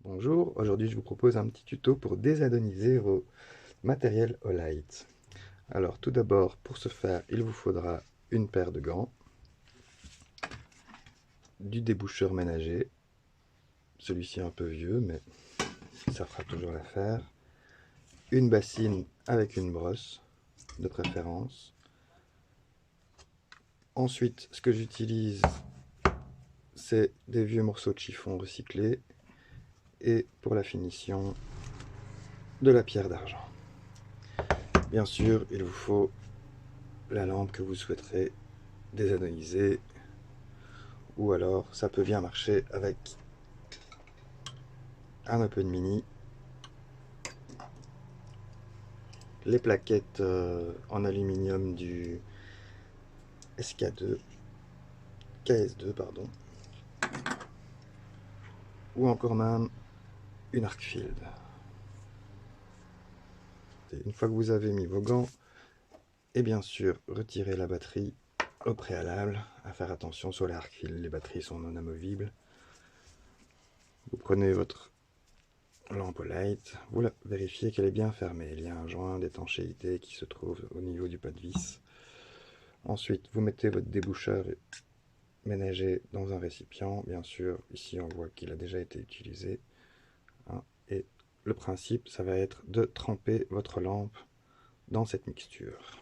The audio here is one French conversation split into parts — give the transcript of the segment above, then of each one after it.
Bonjour, aujourd'hui je vous propose un petit tuto pour désadoniser vos matériels Olight. Alors tout d'abord, pour ce faire, il vous faudra une paire de gants, du déboucheur ménager, celui-ci un peu vieux mais ça fera toujours l'affaire, une bassine avec une brosse de préférence. Ensuite, ce que j'utilise, c'est des vieux morceaux de chiffon recyclés et pour la finition, de la pierre d'argent. Bien sûr, il vous faut la lampe que vous souhaiterez désadoniser, ou alors ça peut bien marcher avec un Open Mini, les plaquettes en aluminium du SK2, KS2 pardon, ou encore même une Arcfield. Et une fois que vous avez mis vos gants, et bien sûr retirez la batterie au préalable, à faire attention sur les Arcfield, les batteries sont non amovibles. Vous prenez votre lampe Olight, vous vérifiez qu'elle est bien fermée, il y a un joint d'étanchéité qui se trouve au niveau du pas de vis. Ensuite, vous mettez votre déboucheur ménager dans un récipient. Bien sûr, ici on voit qu'il a déjà été utilisé. Hein, et le principe, ça va être de tremper votre lampe dans cette mixture.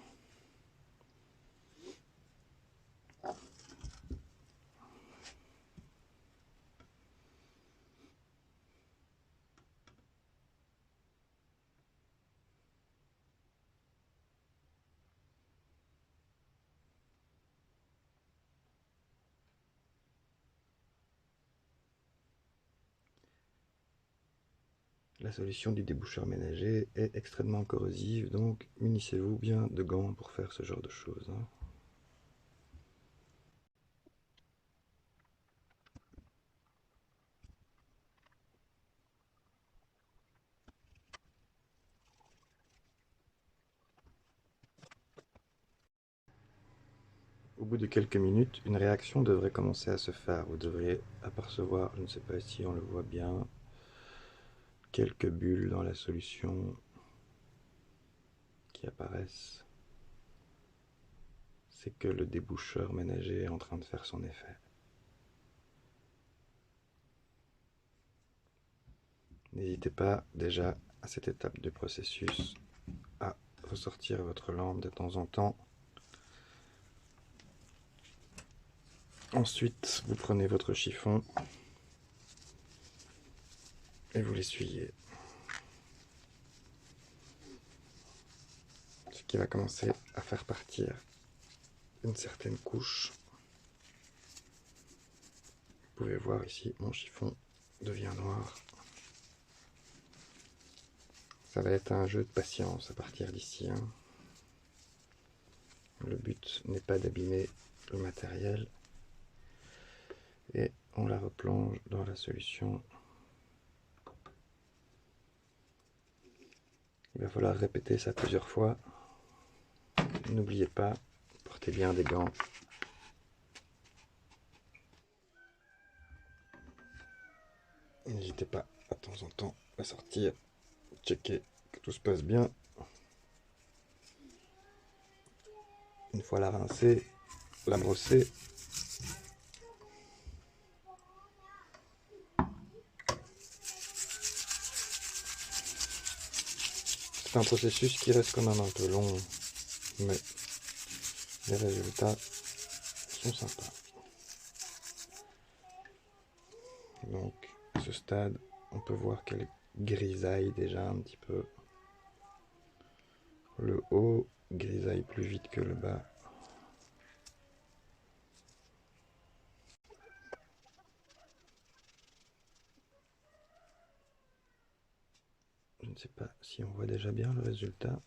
La solution du déboucheur ménager est extrêmement corrosive, donc munissez-vous bien de gants pour faire ce genre de choses. Hein. Au bout de quelques minutes, une réaction devrait commencer à se faire. Vous devriez apercevoir, je ne sais pas si on le voit bien, quelques bulles dans la solution qui apparaissent. C'est que le déboucheur ménager est en train de faire son effet. N'hésitez pas déjà à cette étape du processus à ressortir votre lampe de temps en temps. Ensuite, vous prenez votre chiffon et vous l'essuyez. Ce qui va commencer à faire partir une certaine couche. Vous pouvez voir ici, mon chiffon devient noir. Ça va être un jeu de patience à partir d'ici. Hein. Le but n'est pas d'abîmer le matériel. Et on la replonge dans la solution. Il va falloir répéter ça plusieurs fois. N'oubliez pas, portez bien des gants. N'hésitez pas à temps en temps à sortir, checker que tout se passe bien. Une fois la rincée, la brosser. C'est un processus qui reste quand même un peu long, mais les résultats sont sympas. Donc, à ce stade, on peut voir qu'elle grisaille déjà un petit peu. Le haut grisaille plus vite que le bas. Je ne sais pas si on voit déjà bien le résultat.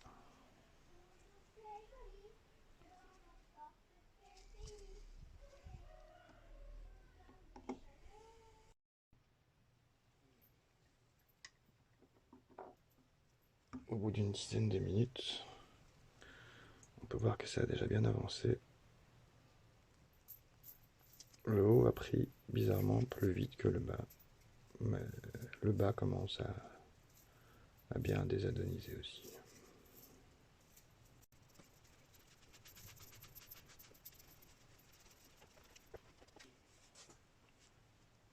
Au bout d'une dizaine de minutes, on peut voir que ça a déjà bien avancé. Le haut a pris bizarrement plus vite que le bas, mais le bas commence à bien désadoniser aussi.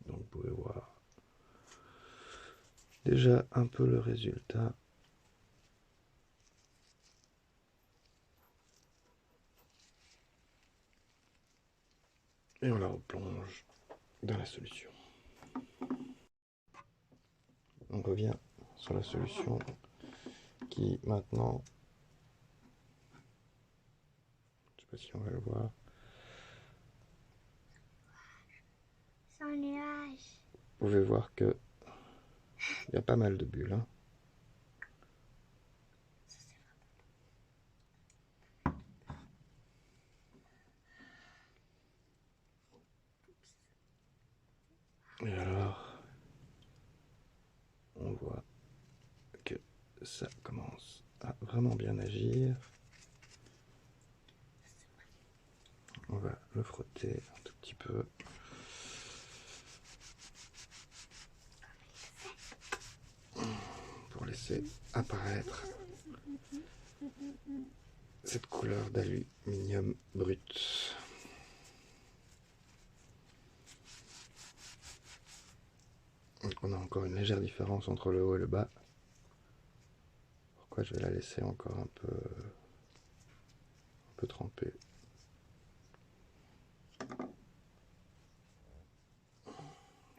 Donc vous pouvez voir déjà un peu le résultat. Et on la replonge dans la solution. On revient sur la solution qui maintenant, je ne sais pas si on va le voir. C'est un nuage. Vous pouvez voir que il y a pas mal de bulles. Hein. Et alors, on voit que ça commence à vraiment bien agir. On va le frotter un tout petit peu. Pour laisser apparaître cette couleur d'aluminium brut. Donc on a encore une légère différence entre le haut et le bas. Pourquoi je vais la laisser encore un peu trempée.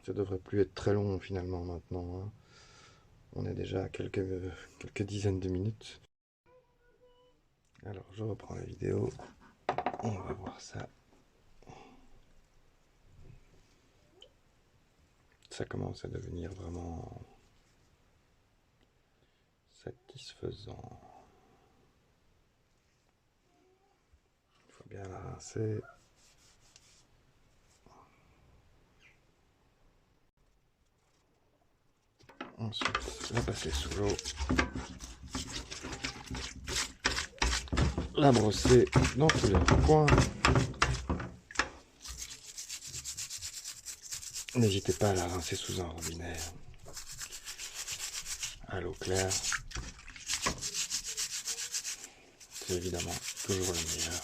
Ça devrait plus être très long finalement maintenant. Hein. On est déjà à quelques dizaines de minutes. Alors je reprends la vidéo. On va voir ça. Ça commence à devenir vraiment satisfaisant. Il faut bien la rincer. Ensuite, la passer sous l'eau. La brosser dans tous les coins. N'hésitez pas à la rincer sous un robinet. À l'eau claire. C'est évidemment toujours le meilleur.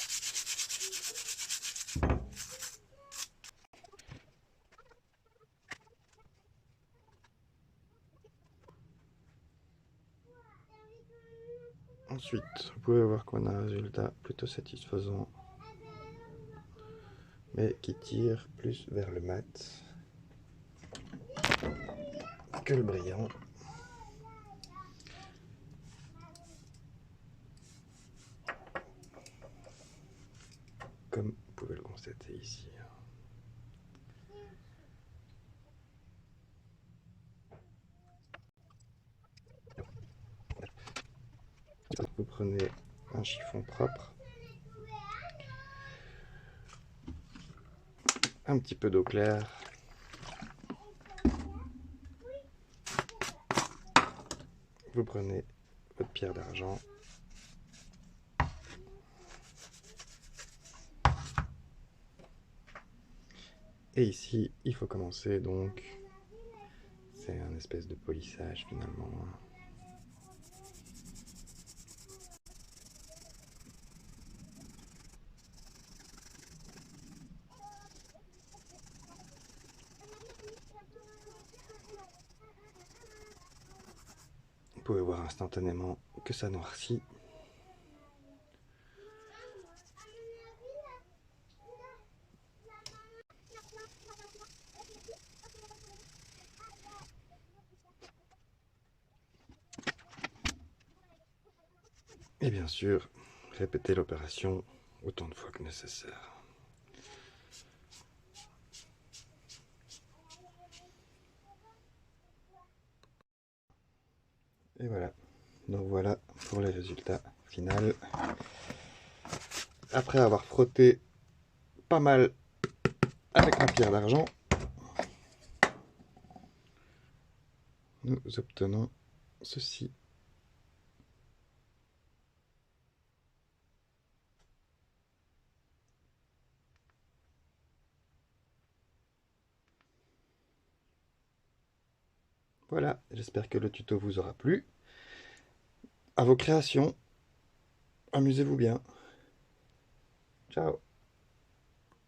Ensuite, vous pouvez voir qu'on a un résultat plutôt satisfaisant, mais qui tire plus vers le mat que le brillant. Comme vous pouvez le constater ici. Vous prenez un chiffon propre, un petit peu d'eau claire, vous prenez votre pierre d'argent, et ici il faut commencer donc, c'est un espèce de polissage finalement. Vous pouvez voir instantanément que ça noircit. Et bien sûr, répétez l'opération autant de fois que nécessaire. Et voilà, donc voilà pour les résultats finaux. Après avoir frotté pas mal avec ma pierre d'argent, nous obtenons ceci. Voilà, j'espère que le tuto vous aura plu. À vos créations, amusez-vous bien. Ciao.